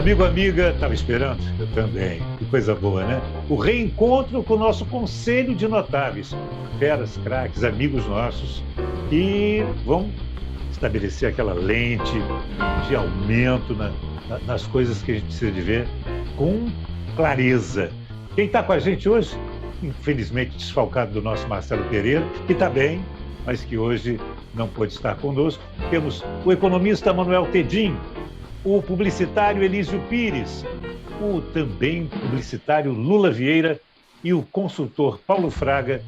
Amigo, amiga, estava esperando? Eu também. Que coisa boa, né? O reencontro com o nosso Conselho de Notáveis. Feras, craques, amigos nossos que vão estabelecer aquela lente de aumento nas coisas que a gente precisa de ver com clareza. Quem está com a gente hoje, infelizmente desfalcado do nosso Marcelo Pereira, que está bem, mas que hoje não pôde estar conosco. Temos o economista Manuel Tedin, o publicitário Elísio Pires, o também publicitário Lula Vieira e o consultor Paulo Fraga,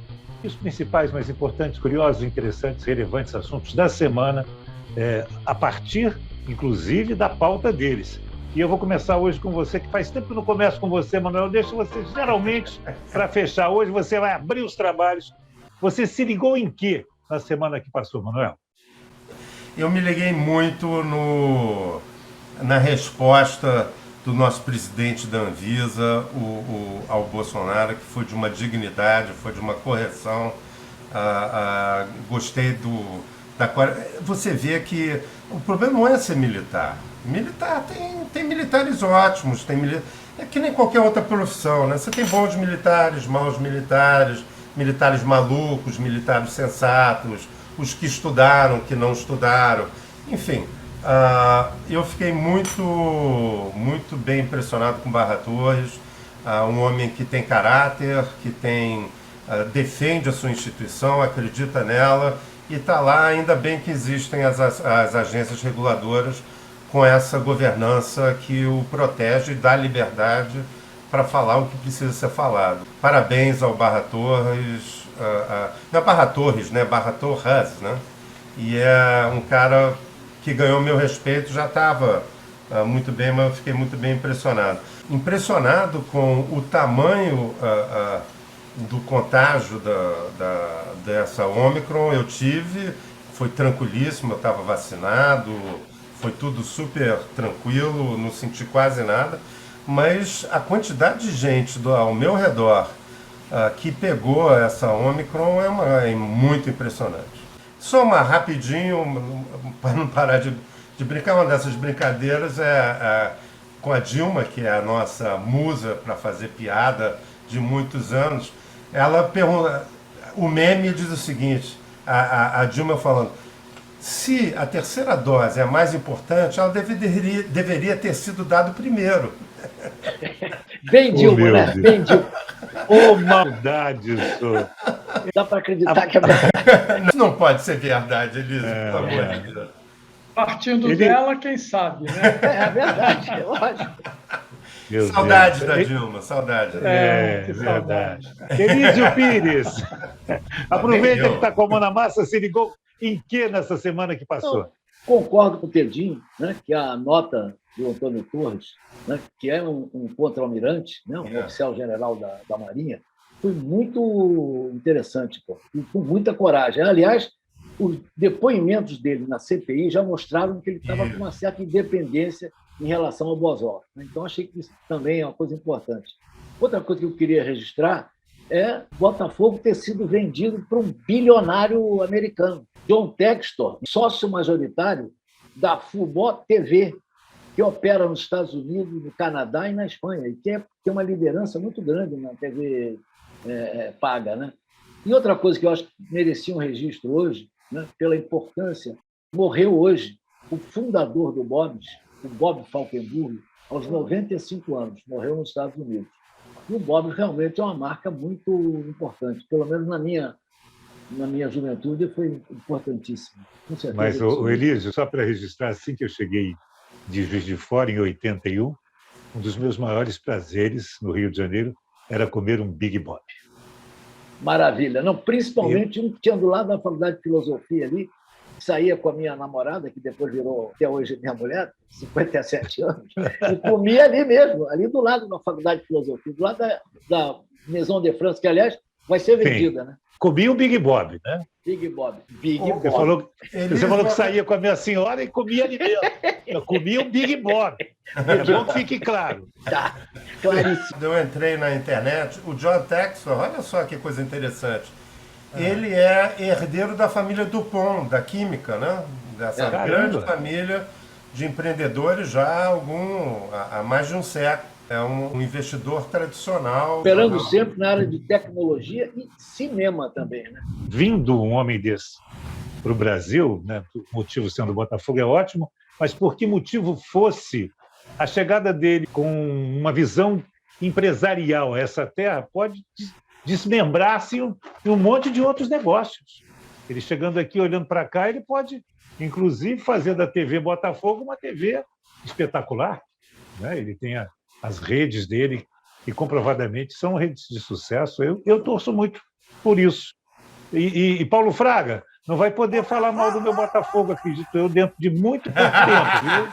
e os principais, mais importantes, curiosos, interessantes, relevantes assuntos da semana, a partir, inclusive, da pauta deles. E eu vou começar hoje com você, que faz tempo que eu não começo com você, Manuel. Deixa você, geralmente, para fechar hoje, você vai abrir os trabalhos. Você se ligou em quê na semana que passou, Manuel? Eu me liguei muito na resposta do nosso presidente da Anvisa ao Bolsonaro, que foi de uma dignidade, foi de uma correção. Gostei Você vê que o problema não é ser militar. Militar tem militares ótimos, é que nem qualquer outra profissão, né? Você tem bons militares, maus militares, militares malucos, militares sensatos, os que estudaram, que não estudaram, enfim. Eu fiquei muito bem impressionado com Barra Torres, um homem que tem caráter, que defende a sua instituição, acredita nela e está lá. Ainda bem que existem as agências reguladoras com essa governança que o protege e dá liberdade para falar o que precisa ser falado. Parabéns ao Barra Torres, não é Barra Torres, né? Barra Torres, né? E é um cara que ganhou meu respeito, já estava muito bem, mas eu fiquei muito bem impressionado. Impressionado com o tamanho do contágio dessa Ômicron. Eu tive, foi tranquilíssimo, eu estava vacinado, foi tudo super tranquilo, não senti quase nada, mas a quantidade de gente ao meu redor que pegou essa Ômicron é muito impressionante. Só rapidinho, para não parar de brincar, uma dessas brincadeiras com a Dilma, que é a nossa musa para fazer piada de muitos anos. Ela pergunta, o meme diz o seguinte, a Dilma falando: se a terceira dose é a mais importante, ela deveria ter sido dado primeiro. Bem Dilma, né? Bem Dilma. Ô, maldade isso! Dá para acreditar que é Isso não pode ser verdade, Elisa, pelo amor de Deus. Partindo dela, quem sabe, né? É verdade, é lógico. Saudade da Dilma, saudade. É verdade. Elísio Pires, aproveita que está com a mão na massa, se ligou em que nessa semana que passou? Então, concordo com o Tedinho, né, que a nota do Antônio Torres, né, que é um contra-almirante, né, um oficial-general da Marinha, foi muito interessante, e com muita coragem. Aliás, os depoimentos dele na CPI já mostraram que ele estava com uma certa independência em relação ao Bozó. Então, achei que isso também é uma coisa importante. Outra coisa que eu queria registrar é Botafogo ter sido vendido para um bilionário americano, John Textor, sócio majoritário da Futebol TV, que opera nos Estados Unidos, no Canadá e na Espanha, e que tem uma liderança muito grande na TV paga, né? E outra coisa que eu acho que merecia um registro hoje, né, pela importância, morreu hoje o fundador do Bob's, o Bob Falkenburg, aos 95 anos, morreu nos Estados Unidos. E o Bob realmente é uma marca muito importante, pelo menos na minha juventude foi importantíssimo. Com certeza. Mas, Elísio, só para registrar, assim que eu cheguei de Juiz de Fora, em 81, um dos meus maiores prazeres no Rio de Janeiro era comer um Big Bob. Maravilha. Não, principalmente um que tinha do lado da Faculdade de Filosofia ali, saía com a minha namorada, que depois virou, até hoje, minha mulher, 57 anos, e comia ali mesmo, ali do lado da Faculdade de Filosofia, do lado da Maison de France, que, aliás, vai ser vendida, né? Comia o Big Bob, né? Big Bob. Você falou que saía com a minha senhora e comia ali mesmo. Eu comia o Big Bob. É bom que fique claro. Tá, claríssimo. Eu entrei na internet, o John Textor, olha só que coisa interessante. Ele é herdeiro da família Dupont, da química, né? Dessa grande família de empreendedores já há mais de um século. É um investidor tradicional. Operando sempre na área de tecnologia e cinema também, né? Vindo um homem desse para o Brasil, né, o motivo sendo o Botafogo é ótimo, mas por que motivo fosse a chegada dele com uma visão empresarial a essa terra pode desmembrar-se em um monte de outros negócios. Ele chegando aqui, olhando para cá, ele pode, inclusive, fazer da TV Botafogo uma TV espetacular, né? Ele tem as redes dele, que comprovadamente são redes de sucesso. Eu torço muito por isso. E Paulo Fraga não vai poder falar mal do meu Botafogo, acredito eu, dentro de muito pouco tempo.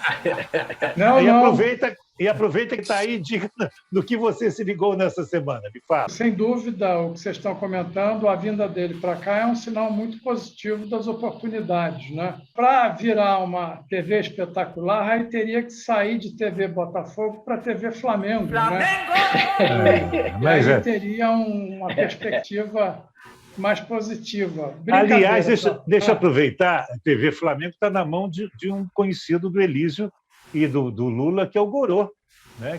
Viu? Aproveita que está aí e diga do que você se ligou nessa semana, me fala. Sem dúvida, o que vocês estão comentando, a vinda dele para cá é um sinal muito positivo das oportunidades, né? Para virar uma TV espetacular, aí teria que sair de TV Botafogo para TV Flamengo, né? Mas aí teria uma perspectiva mais positiva. Aliás, deixa eu aproveitar, a TV Flamengo está na mão de um conhecido do Elísio e do Lula, que é o Gorô, né?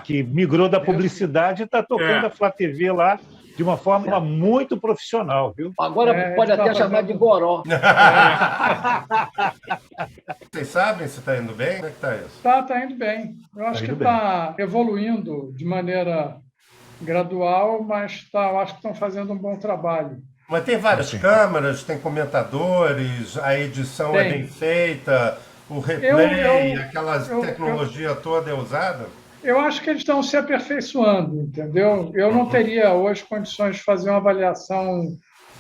que migrou da publicidade e está tocando a Flá TV lá de uma forma muito profissional, viu? Agora pode até chamar de Goró. Vocês sabem se está indo bem? Como é que está isso? Está indo bem. Eu acho que está evoluindo de maneira gradual, mas eu acho que estão fazendo um bom trabalho. Mas tem várias câmeras, tem comentadores, a edição é bem feita, o replay, aquela tecnologia toda é usada? Eu acho que eles estão se aperfeiçoando, entendeu? Eu não teria hoje condições de fazer uma avaliação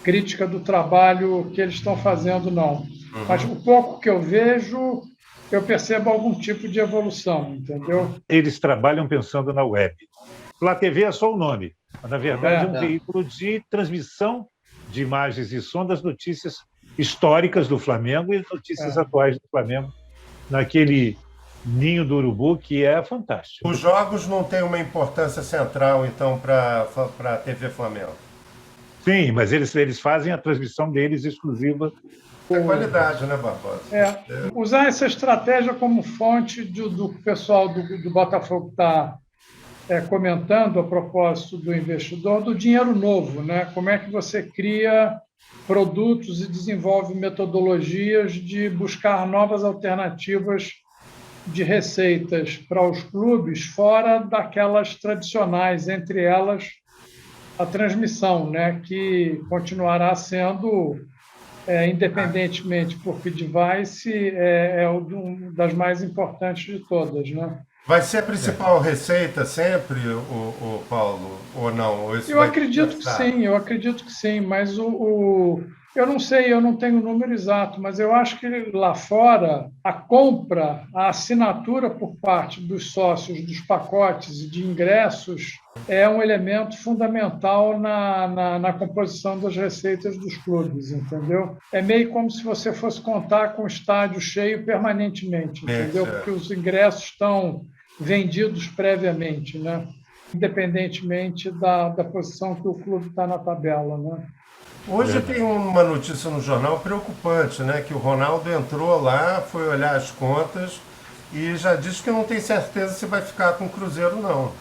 crítica do trabalho que eles estão fazendo, não. Mas o pouco que eu vejo, eu percebo algum tipo de evolução, entendeu? Eles trabalham pensando na web. Flá TV é só o nome, mas, na verdade, é um veículo de transmissão de imagens e som das notícias históricas do Flamengo e notícias atuais do Flamengo, naquele ninho do urubu que é fantástico. Os jogos não têm uma importância central, então, para a TV Flamengo? Sim, mas eles fazem a transmissão deles exclusiva. É qualidade, né, Barbosa? Usar essa estratégia como fonte do que o pessoal do Botafogo está comentando a propósito do investidor, do dinheiro novo, né? Como é que você cria produtos e desenvolve metodologias de buscar novas alternativas de receitas para os clubes fora daquelas tradicionais, entre elas a transmissão, né? Que continuará sendo, independentemente por que device, uma das mais importantes de todas, né? Vai ser a principal receita sempre, o Paulo, ou não? Eu acredito que sim, mas eu não sei, eu não tenho o número exato, mas eu acho que lá fora a compra, a assinatura por parte dos sócios dos pacotes de ingressos é um elemento fundamental na composição das receitas dos clubes, entendeu? É meio como se você fosse contar com o estádio cheio permanentemente, entendeu? Porque os ingressos estão vendidos previamente, né? Independentemente da posição que o clube está na tabela, né? Hoje tem uma notícia no jornal preocupante, né? Que o Ronaldo entrou lá, foi olhar as contas e já disse que não tem certeza se vai ficar com o Cruzeiro, não.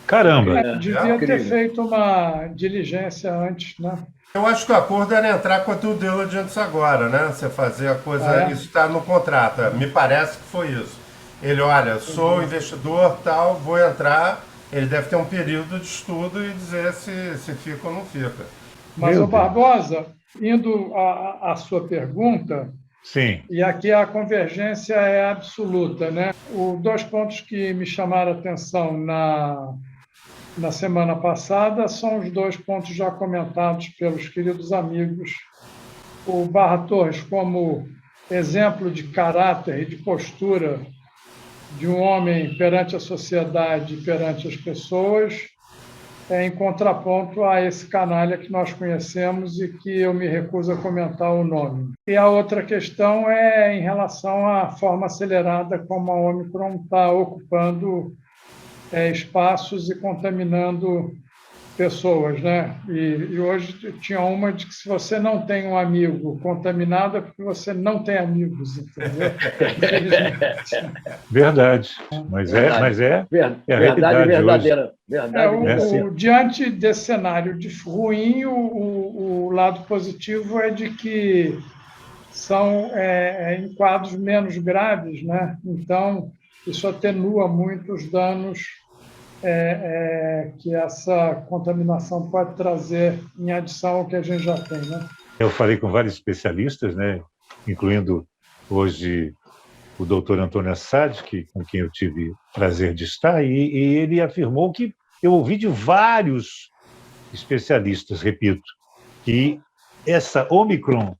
Caramba! Devia ter feito uma diligência antes, né? Eu acho que o acordo era entrar com a due diligence agora, né? Você fazer a coisa, isso está no contrato. Me parece que foi isso. Ele, olha, sou investidor, tal, vou entrar. Ele deve ter um período de estudo e dizer se fica ou não fica. Mas, o Barbosa, indo à sua pergunta, sim, e aqui a convergência é absoluta, né? Os 2 pontos que me chamaram a atenção na semana passada são os 2 pontos já comentados pelos queridos amigos. O Barra Torres como exemplo de caráter e de postura de um homem perante a sociedade e perante as pessoas, em contraponto a esse canalha que nós conhecemos e que eu me recuso a comentar o nome. E a outra questão é em relação à forma acelerada como a Omicron está ocupando espaços e contaminando pessoas, né? E hoje tinha uma de que se você não tem um amigo contaminado é porque você não tem amigos, entendeu? Infelizmente. Verdade. Mas é a Verdade realidade hoje. verdadeira. Verdade verdadeira. Diante desse cenário ruim, o lado positivo é de que são em quadros menos graves, né? Então, isso atenua muito os danos que essa contaminação pode trazer em adição ao que a gente já tem, né? Eu falei com vários especialistas, né, incluindo hoje o doutor Antônio Assad, com quem eu tive o prazer de estar, e ele afirmou que eu ouvi de vários especialistas, repito, que essa Omicron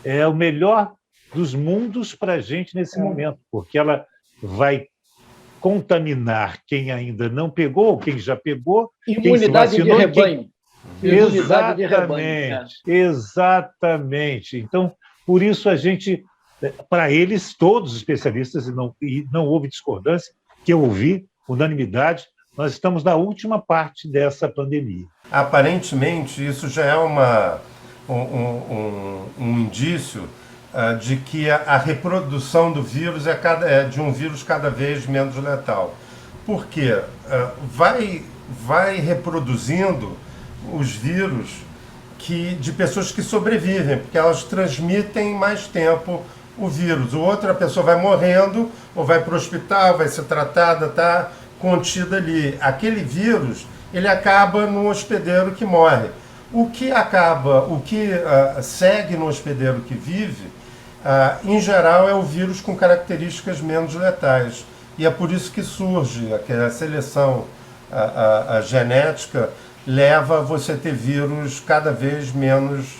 é o melhor dos mundos para a gente nesse momento, porque ela vai contaminar quem ainda não pegou, quem já pegou, imunidade quem se de vacinou, rebanho. Imunidade de rebanho. Exatamente. Então, por isso a gente, para eles, todos os especialistas, e não houve discordância, que eu ouvi, unanimidade, nós estamos na última parte dessa pandemia. Aparentemente, isso já é um indício de que a reprodução do vírus é de um vírus cada vez menos letal. Por quê? Vai reproduzindo os vírus de pessoas que sobrevivem, porque elas transmitem mais tempo o vírus. Outra pessoa vai morrendo, ou vai para o hospital, vai ser tratada, está contida ali. Aquele vírus, ele acaba no hospedeiro que morre. O que segue no hospedeiro que vive, em geral, é o vírus com características menos letais. E é por isso que surge a seleção a genética leva a você ter vírus cada vez menos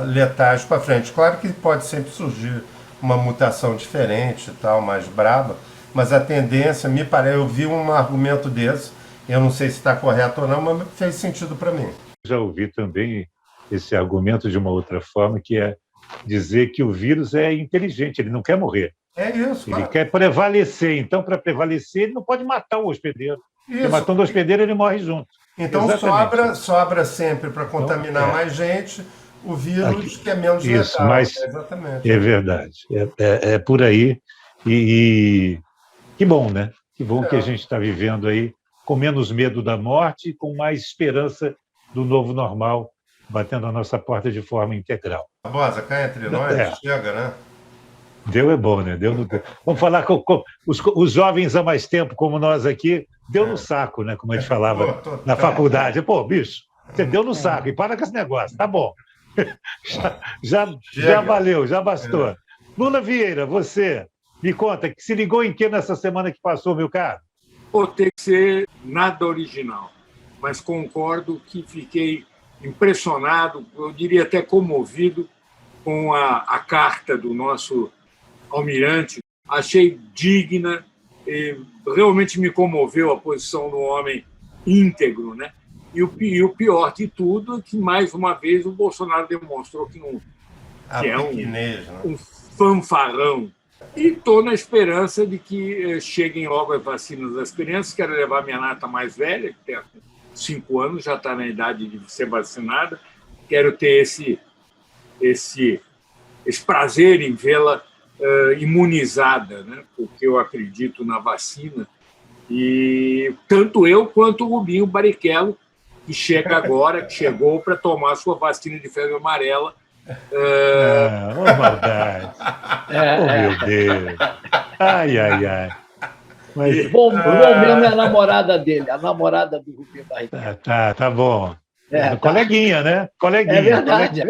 letais para frente. Claro que pode sempre surgir uma mutação diferente, e tal, mais braba, mas a tendência, me parece, eu vi um argumento desse, eu não sei se está correto ou não, mas fez sentido para mim. Já ouvi também esse argumento de uma outra forma, que é dizer que o vírus é inteligente, ele não quer morrer. É isso. Ele quer prevalecer. Então, para prevalecer, ele não pode matar o hospedeiro. Porque matando o hospedeiro, ele morre junto. Então, sobra sempre para contaminar mais gente o vírus que é menos letal. Isso, mas exatamente. É verdade. É por aí. E que bom, né? Que bom que a gente está vivendo aí com menos medo da morte e com mais esperança do novo normal batendo a nossa porta de forma integral. Barbosa, cá entre nós, chega, né? Deu é bom, né? Deu no... Vamos falar com os jovens há mais tempo, como nós aqui, deu no saco, né? Como a gente falava na faculdade. Pô, bicho, você deu no saco e para com esse negócio, tá bom. Já valeu, já bastou. Lula Vieira, você, me conta, que se ligou em que nessa semana que passou, meu caro? Pô, tem que ser nada original, mas concordo que fiquei impressionado, eu diria até comovido, com a carta do nosso almirante. Achei digna, realmente me comoveu a posição do homem íntegro, né? E o pior de tudo é que, mais uma vez, o Bolsonaro demonstrou que é um fanfarrão. E estou na esperança de que cheguem logo as vacinas das crianças. Quero levar minha neta mais velha, que tem 5 anos, já está na idade de ser vacinada. Quero ter esse prazer em vê-la imunizada, né? Porque eu acredito na vacina. E tanto eu quanto o Rubinho Barrichello, que chegou para tomar sua vacina de febre amarela. Maldade. Meu Deus. Ai. Mas... Bom mesmo é a namorada dele, a namorada do Rubinho Barrichello. Tá bom. Coleguinha, né? Coleguinha. É verdade.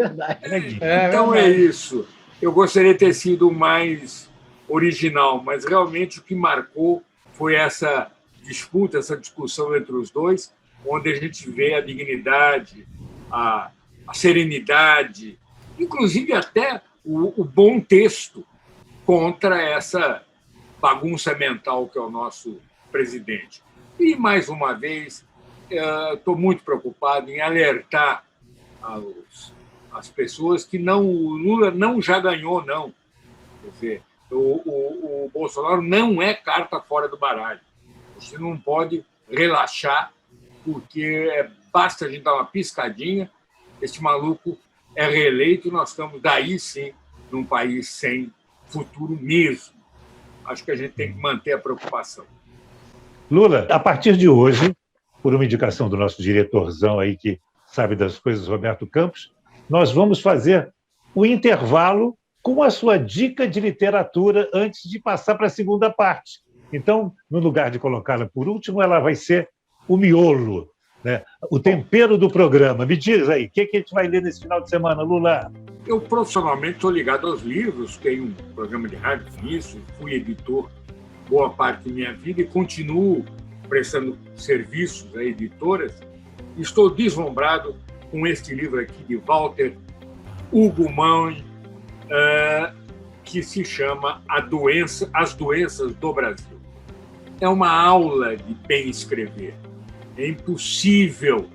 Então é isso. Eu gostaria de ter sido mais original, mas realmente o que marcou foi essa disputa, essa discussão entre os dois, onde a gente vê a dignidade, a serenidade, inclusive até o bom texto contra essa bagunça mental que é o nosso presidente. E, mais uma vez, estou muito preocupado em alertar as pessoas que o Lula não já ganhou, não. Quer dizer, o Bolsonaro não é carta fora do baralho. Você não pode relaxar, porque é basta a gente dar uma piscadinha, esse maluco é reeleito e nós estamos, daí sim, num país sem futuro mesmo. Acho que a gente tem que manter a preocupação. Lula, a partir de hoje, por uma indicação do nosso diretorzão aí que sabe das coisas, Roberto Campos, nós vamos fazer o intervalo com a sua dica de literatura antes de passar para a segunda parte. Então, no lugar de colocá-la por último, ela vai ser o miolo, né? O tempero do programa. Me diz aí, o que a gente vai ler nesse final de semana, Lula? Eu, profissionalmente, estou ligado aos livros, tenho um programa de rádio com isso, fui editor boa parte da minha vida e continuo prestando serviços a editoras. Estou deslumbrado com este livro aqui de Walter Ugumãe, que se chama As Doenças do Brasil. É uma aula de bem escrever. É impossível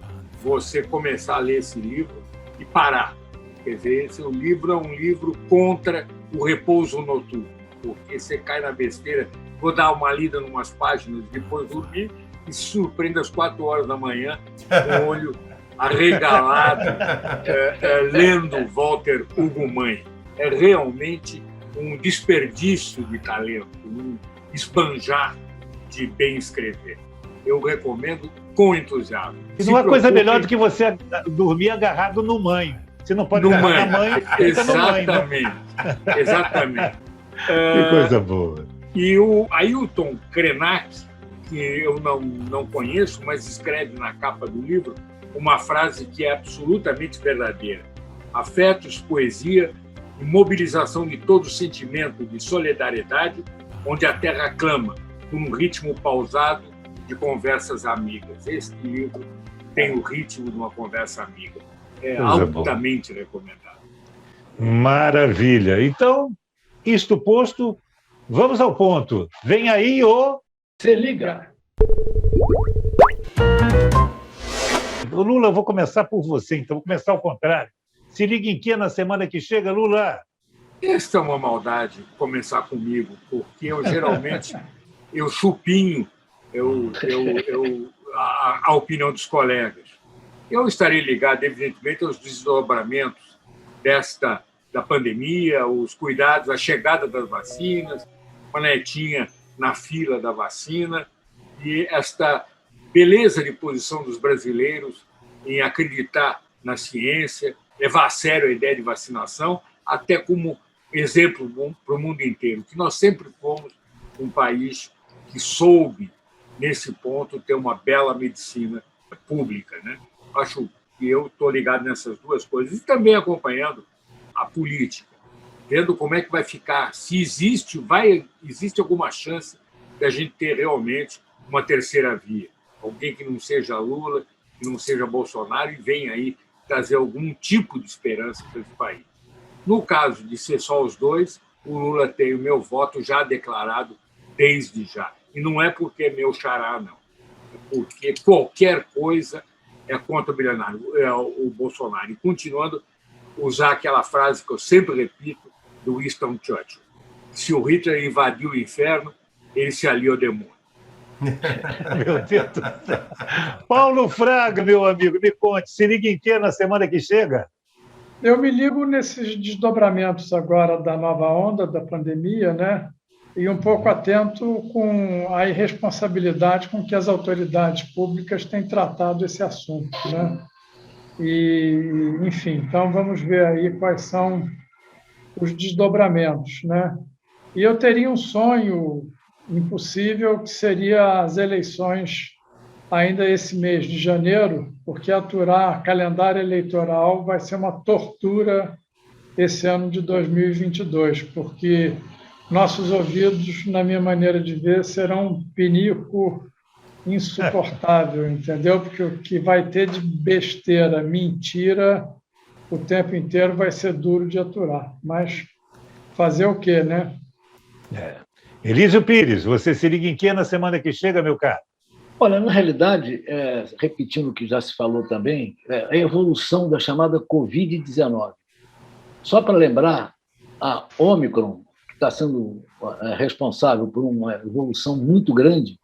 você começar a ler esse livro e parar. Quer dizer, esse livro é um livro contra o repouso noturno, porque você cai na besteira, vou dar uma lida em umas páginas, depois dormir e se surpreende às 4 horas da manhã, com o olho arregalado, lendo Walter Ugumãe. É realmente um desperdício de talento, um esbanjar de bem escrever. Eu recomendo com entusiasmo. E não há coisa melhor do que você dormir agarrado no manho. Você não pode agarrar na mãe, fica no manho. Exatamente. Que coisa boa. E o Ailton Krenak, que eu não conheço, mas escreve na capa do livro uma frase que é absolutamente verdadeira. Afetos, poesia e mobilização de todo sentimento de solidariedade, onde a terra clama, por um ritmo pausado de conversas amigas. Este livro tem o ritmo de uma conversa amiga. É altamente recomendado. Maravilha. Então, isto posto, vamos ao ponto. Vem aí o... Se liga. Lula, eu vou começar por você, então. Vou começar ao contrário. Se liga em que na semana que chega, Lula? Esta é uma maldade começar comigo, porque eu geralmente eu chupinho a opinião dos colegas. Eu estarei ligado, evidentemente, aos desdobramentos da pandemia, os cuidados, a chegada das vacinas, uma netinha na fila da vacina e esta beleza de posição dos brasileiros em acreditar na ciência, levar a sério a ideia de vacinação, até como exemplo para o mundo inteiro, que nós sempre fomos um país que soube, nesse ponto, ter uma bela medicina pública, né? Acho que eu estou ligado nessas duas coisas e também acompanhando a política, vendo como é que vai ficar, se existe alguma chance de a gente ter realmente uma terceira via, alguém que não seja Lula, que não seja Bolsonaro e venha aí trazer algum tipo de esperança para esse país. No caso de ser só os dois, o Lula tem o meu voto já declarado desde já. E não é porque é meu xará, não. É porque qualquer coisa é contra o Bolsonaro. E continuando a usar aquela frase que eu sempre repito do Winston Churchill. Se o Hitler invadiu o inferno, ele se alia ao demônio. Meu Deus do céu. Paulo Fraga, meu amigo, me conte, se liga em que na semana que chega? Eu me ligo nesses desdobramentos agora da nova onda, da pandemia, né? E um pouco atento com a irresponsabilidade com que as autoridades públicas têm tratado esse assunto, né? E, enfim, então vamos ver aí quais são os desdobramentos, né? E eu teria um sonho impossível, que seria as eleições ainda esse mês de janeiro, porque aturar calendário eleitoral vai ser uma tortura esse ano de 2022, porque nossos ouvidos, na minha maneira de ver, serão um pinico insuportável, entendeu? Porque o que vai ter de besteira, mentira, o tempo inteiro vai ser duro de aturar. Mas fazer o quê, né? Elísio Pires, você se liga em que na semana que chega, meu caro? Olha, na realidade, repetindo o que já se falou também, a evolução da chamada Covid-19. Só para lembrar, a Ômicron, que está sendo responsável por uma evolução muito grande,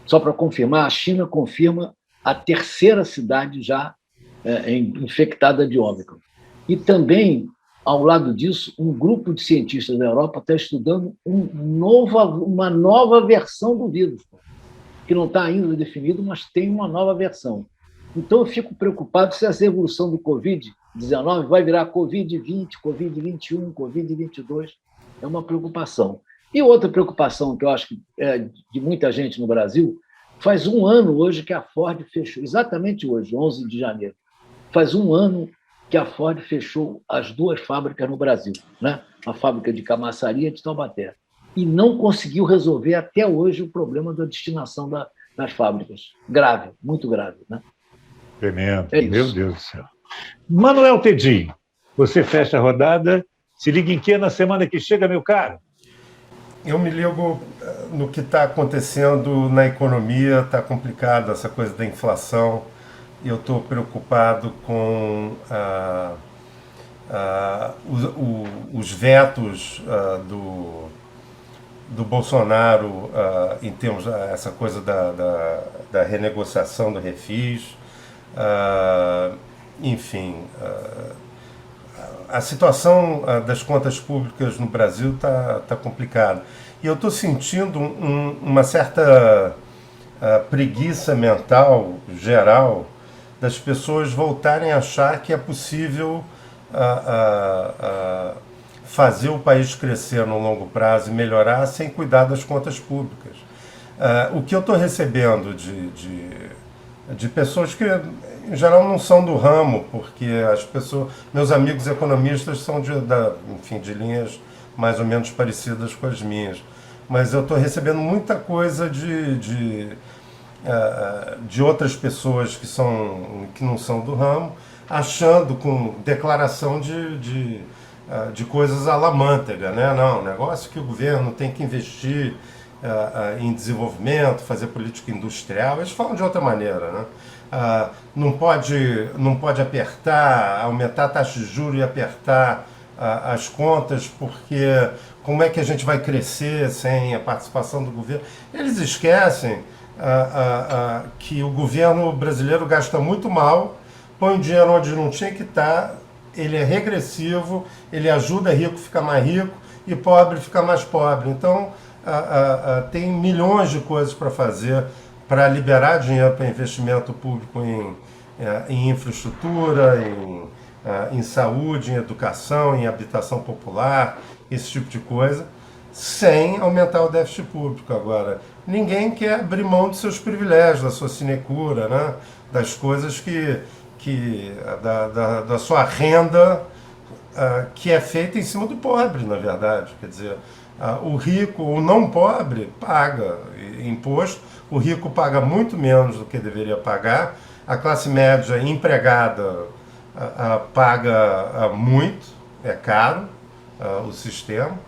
só para confirmar, a China confirma a terceira cidade já infectada de Ômicron. E também, ao lado disso, um grupo de cientistas da Europa está estudando uma nova versão do vírus, que não está ainda definido, mas tem uma nova versão. Então, eu fico preocupado se essa evolução do Covid-19 vai virar Covid-20, Covid-21, Covid-22. É uma preocupação. E outra preocupação que eu acho que é de muita gente no Brasil, faz um ano hoje que a Ford fechou, exatamente hoje, 11 de janeiro, faz um ano que a Ford fechou as 2 fábricas no Brasil, né? A fábrica de Camaçari e a de Taubaté. E não conseguiu resolver até hoje o problema da destinação das fábricas. Grave, muito grave, né? Tremendo, meu Deus do céu. Manuel Tedinho, você fecha a rodada, se liga em que na semana que chega, meu caro? Eu me ligo no que está acontecendo na economia, está complicado essa coisa da inflação. Eu estou preocupado com os vetos do Bolsonaro em termos dessa coisa da renegociação do refis. Enfim, a situação das contas públicas no Brasil está complicada. E eu estou sentindo uma certa preguiça mental geral das pessoas voltarem a achar que é possível fazer o país crescer no longo prazo e melhorar sem cuidar das contas públicas. O que eu estou recebendo de pessoas que, em geral, não são do ramo, porque meus amigos economistas são de linhas mais ou menos parecidas com as minhas. Mas eu estou recebendo muita coisa de outras pessoas que não são do ramo, achando com declaração de coisas à la manteiga, né? Não, negócio que o governo tem que investir em desenvolvimento, fazer política industrial. Eles falam de outra maneira, né? Não pode aumentar a taxa de juros e apertar as contas, porque como é que a gente vai crescer sem a participação do governo? Eles esquecem que o governo brasileiro gasta muito mal, põe dinheiro onde não tinha que estar, ele é regressivo, ele ajuda rico a ficar mais rico e pobre ficar mais pobre. Então, tem milhões de coisas para fazer para liberar dinheiro para investimento público em infraestrutura, em saúde, em educação, em habitação popular, esse tipo de coisa, sem aumentar o déficit público. Agora, ninguém quer abrir mão dos seus privilégios, da sua sinecura, né? Das coisas da sua renda que é feita em cima do pobre, na verdade. Quer dizer, o rico, o não pobre, paga imposto, o rico paga muito menos do que deveria pagar, a classe média empregada paga muito, é caro o sistema,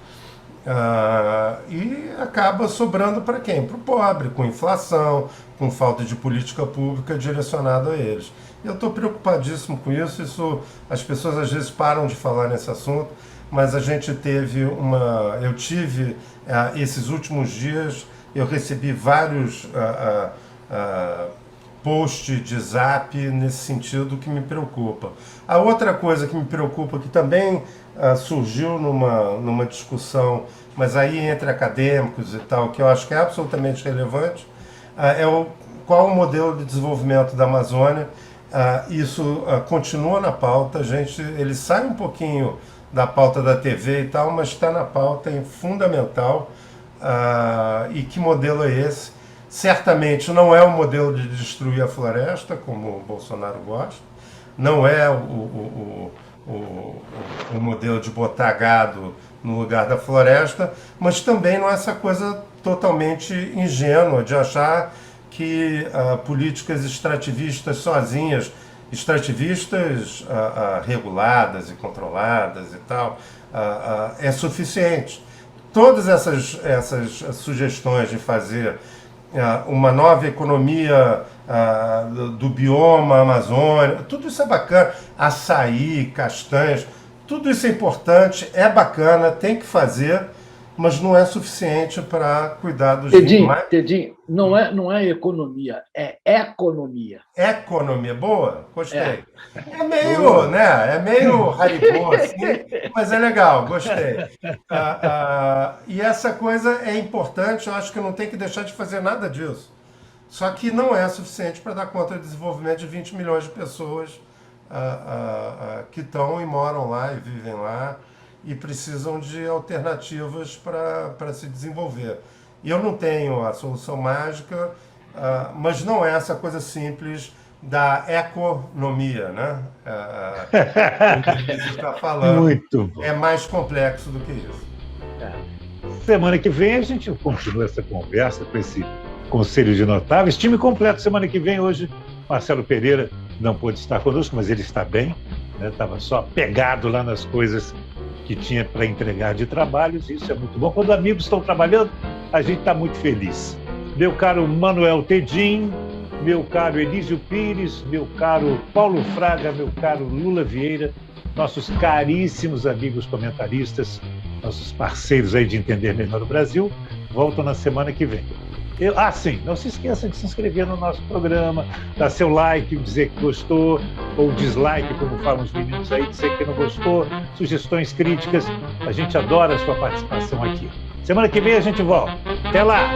e acaba sobrando para quem? Para o pobre, com inflação, com falta de política pública direcionada a eles. Eu estou preocupadíssimo com isso, as pessoas às vezes param de falar nesse assunto, mas eu tive esses últimos dias, eu recebi vários posts de zap nesse sentido que me preocupa. A outra coisa que me preocupa, que também surgiu numa discussão, mas aí entre acadêmicos e tal, que eu acho que é absolutamente relevante, qual o modelo de desenvolvimento da Amazônia. Isso continua na pauta, ele sai um pouquinho da pauta da TV e tal, mas está na pauta, é fundamental. E que modelo é esse? Certamente não é o modelo de destruir a floresta, como o Bolsonaro gosta, não é o modelo de botar gado no lugar da floresta, mas também não é essa coisa totalmente ingênua de achar que políticas extrativistas sozinhas, extrativistas reguladas e controladas e tal, é suficiente. Todas essas sugestões de fazer uma nova economia do bioma amazônico, tudo isso é bacana, açaí, castanhas, tudo isso é importante, é bacana, tem que fazer, mas não é suficiente para cuidar dos Tedinho, não é economia, é economia. Economia, boa, gostei. É meio, né? É meio Haribo, assim, mas é legal, gostei. E essa coisa é importante, eu acho que não tem que deixar de fazer nada disso. Só que não é suficiente para dar conta do desenvolvimento de 20 milhões de pessoas que estão e moram lá e vivem lá e precisam de alternativas para se desenvolver. E eu não tenho a solução mágica, mas não é essa coisa simples da economia, né? Que você está falando. Muito bom. É mais complexo do que isso. Semana que vem a gente continua essa conversa com esse Conselho de Notáveis. Time completo semana que vem. Hoje, Marcelo Pereira não pôde estar conosco, mas ele está bem. Estava só pegado lá nas coisas que tinha para entregar de trabalhos. Isso é muito bom. Quando amigos estão trabalhando, a gente está muito feliz. Meu caro Manuel Tedim, meu caro Elísio Pires, meu caro Paulo Fraga, meu caro Lula Vieira, nossos caríssimos amigos comentaristas, nossos parceiros aí de entender melhor o Brasil, voltam na semana que vem. Sim, não se esqueça de se inscrever no nosso programa, dar seu like, dizer que gostou, ou dislike, como falam os meninos aí, dizer que não gostou, sugestões, críticas. A gente adora a sua participação aqui. Semana que vem a gente volta. Até lá!